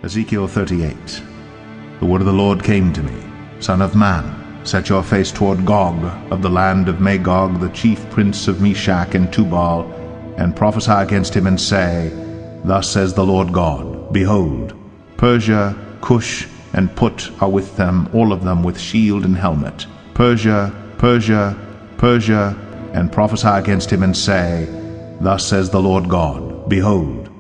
Ezekiel 38. The word of the Lord came to me, Son of man, set your face toward Gog, of the land of Magog, the chief prince of Meshach and Tubal, and prophesy against him, and say, Thus says the Lord God, Behold, Persia, Cush, and Put are with them, all of them with shield and helmet. Persia, Persia, Persia, and prophesy against him, and say, Thus says the Lord God, Behold,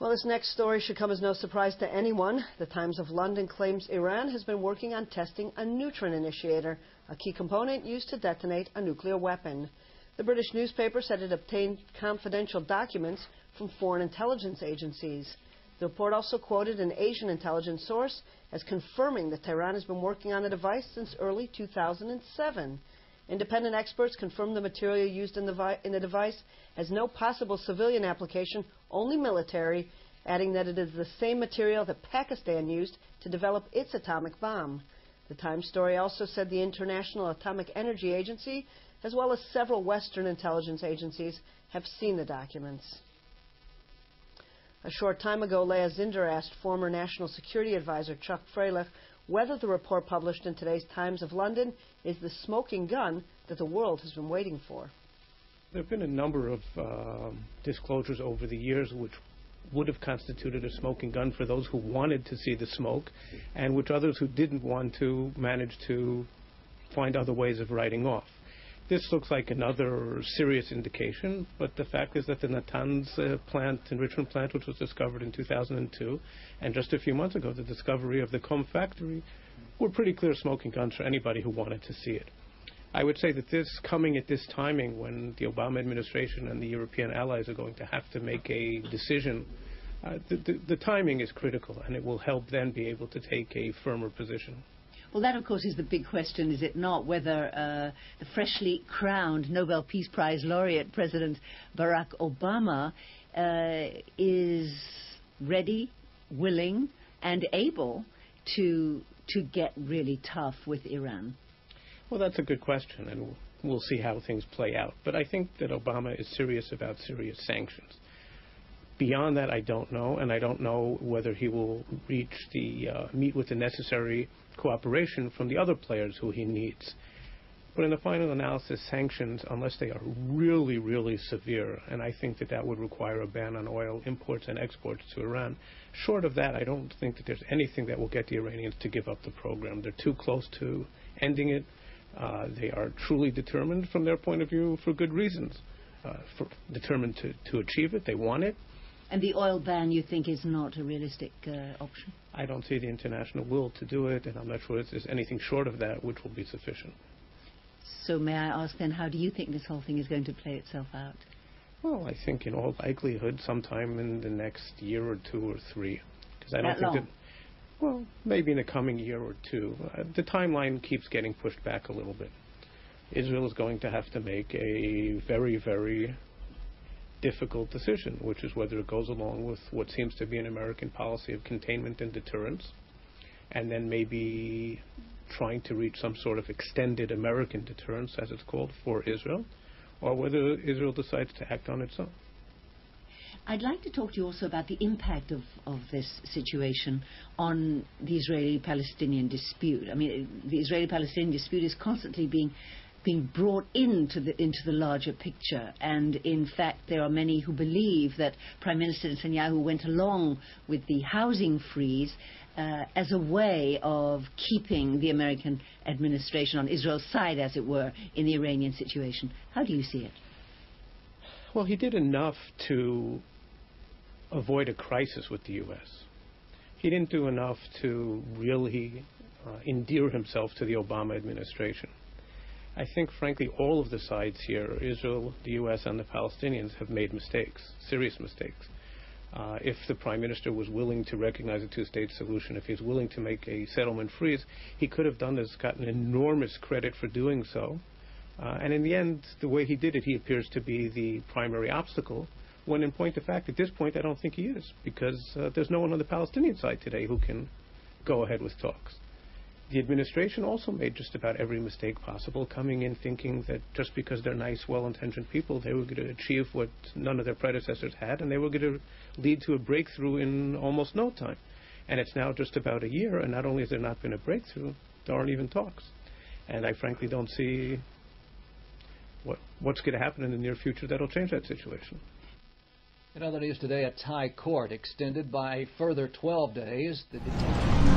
Well, this next story should come as no surprise to anyone. The Times of London claims Iran has been working on testing a neutron initiator, a key component used to detonate a nuclear weapon. The British newspaper said it obtained confidential documents from foreign intelligence agencies. The report also quoted an Asian intelligence source as confirming that Tehran has been working on the device since early 2007. Independent experts confirmed the material used in the device has no possible civilian application, only military, adding that it is the same material that Pakistan used to develop its atomic bomb. The Times story also said the International Atomic Energy Agency as well as several Western intelligence agencies, have seen the documents. A short time ago, Leah Zinder asked former National Security Advisor Chuck Freilich whether the report published in today's Times of London is the smoking gun that the world has been waiting for. There have been a number of disclosures over the years which would have constituted a smoking gun for those who wanted to see the smoke, and which others who didn't want to managed to find other ways of writing off. This looks like another serious indication, but the fact is that the Natanz plant, enrichment plant, which was discovered in 2002, and just a few months ago the discovery of the Qom factory, were pretty clear smoking guns for anybody who wanted to see it. I would say that this coming at this timing when the Obama administration and the European allies are going to have to make a decision, the timing is critical, and it will help them be able to take a firmer position. Well, that, of course, is the big question, is it not, whether the freshly crowned Nobel Peace Prize laureate, President Barack Obama, is ready, willing, and able to get really tough with Iran. Well, that's a good question, and we'll see how things play out. But I think that Obama is serious about serious sanctions. Beyond that, I don't know, and I don't know whether he will meet with the necessary cooperation from the other players who he needs. But in the final analysis, sanctions, unless they are really, really severe, and I think that that would require a ban on oil imports and exports to Iran. Short of that, I don't think that there's anything that will get the Iranians to give up the program. They're too close to ending it. They are truly determined from their point of view for good reasons, determined to achieve it. They want it. And the oil ban, you think, is not a realistic option? I don't see the international will to do it, and I'm not sure there's anything short of that which will be sufficient. So may I ask then, how do you think this whole thing is going to play itself out? Well, I think in all likelihood sometime in the next year or two or three. Because I don't think long? Well, maybe in the coming year or two. The timeline keeps getting pushed back a little bit. Israel is going to have to make a very, very difficult decision, which is whether it goes along with what seems to be an American policy of containment and deterrence, and then maybe trying to reach some sort of extended American deterrence, as it's called, for Israel, or whether Israel decides to act on its own. I'd like to talk to you also about the impact of this situation on the Israeli-Palestinian dispute. I mean, the Israeli-Palestinian dispute is constantly being brought into the larger picture, and in fact there are many who believe that Prime Minister Netanyahu went along with the housing freeze as a way of keeping the American administration on Israel's side, as it were, in the Iranian situation. How do you see it? Well, he did enough to avoid a crisis with the U.S. He didn't do enough to really endear himself to the Obama administration. I think, frankly, all of the sides here, Israel, the U.S., and the Palestinians, have made mistakes, serious mistakes. If the Prime Minister was willing to recognize a two-state solution, if he was willing to make a settlement freeze, he could have done this, gotten enormous credit for doing so. And in the end, the way he did it, he appears to be the primary obstacle, when in point of fact, at this point, I don't think he is, because there's no one on the Palestinian side today who can go ahead with talks. The administration also made just about every mistake possible, coming in thinking that just because they're nice, well-intentioned people, they were going to achieve what none of their predecessors had, and they were going to lead to a breakthrough in almost no time. And it's now just about a year, and not only has there not been a breakthrough, there aren't even talks. And I frankly don't see what's going to happen in the near future that'll change that situation. In other news today, a Thai court extended by further 12 days the detention.